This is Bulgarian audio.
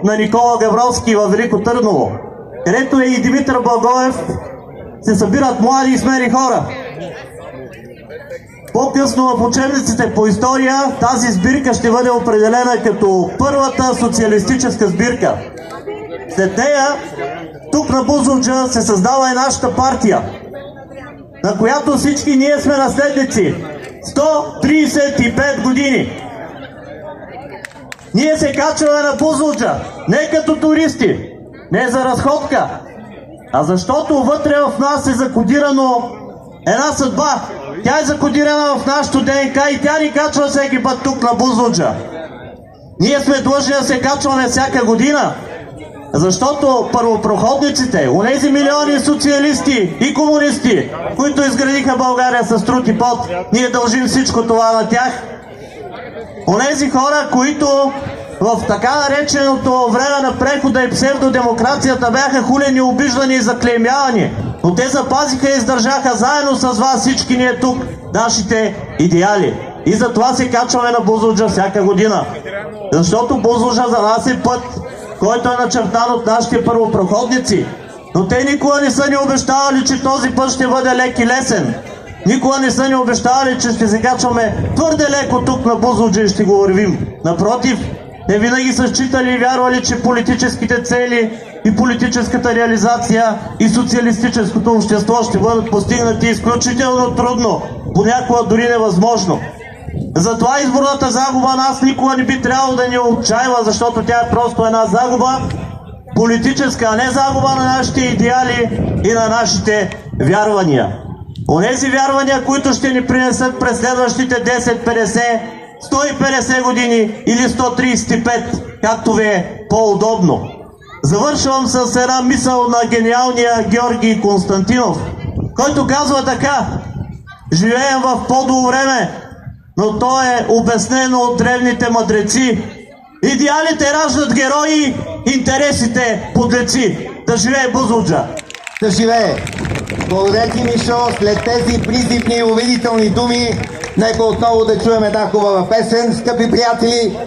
на Никола Гавровски във Велико Търново, където е и Димитър Благоев, се събират млади и смели хора. По-късно в учебниците по история тази сбирка ще бъде определена като първата социалистическа сбирка. След нея тук на Бузлуджа се създава и нашата партия, на която всички ние сме наследници. 135 години. Ние се качваме на Бузлуджа не като туристи, не за разходка, а защото вътре в нас е закодирано една съдба. Тя е закодирана в нашото ДНК и тя ни качва всеки път тук на Бузлуджа. Ние сме длъжни да се качваме всяка година, защото първопроходниците, онези милиони социалисти и комунисти, които изградиха България с труд и пот, ние дължим всичко това на тях. Онези хора, които в така нареченото време на прехода и псевдодемокрацията бяха хулени, обиждани и заклеймявани, но те запазиха и издържаха заедно с вас всички ние тук нашите идеали. И затова се качваме на Бузлуджа всяка година. Защото Бузлуджа за нас е път, който е начертан от нашите първопроходници. Но те никога не са ни обещавали, че този път ще бъде лек и лесен. Никога не са ни обещавали, че ще се качваме твърде леко тук на Бузлуджа и ще го вървим. Напротив, те винаги са считали и вярвали, че политическите цели и политическата реализация и социалистическото общество ще бъдат постигнати изключително трудно, понякога дори невъзможно. Затова изборната загуба нас никога не би трябвало да ни отчаива, защото тя е просто една загуба политическа, а не загуба на нашите идеали и на нашите вярвания. Онези вярвания, които ще ни принесат през следващите 10, 50, 150 години или 135, както ви е по-удобно. Завършвам с една мисъл на гениалния Георги Константинов, който казва така: живеем в по-добро време, но то е обяснено от древните мъдреци. Идеалите раждат герои, интересите подлеци. Да живее Бузлуджа! Да живее! Благодаря ти, Мишо. След тези призивни и увидителни думи, нека отново да чуем една хубава песен, скъпи приятели.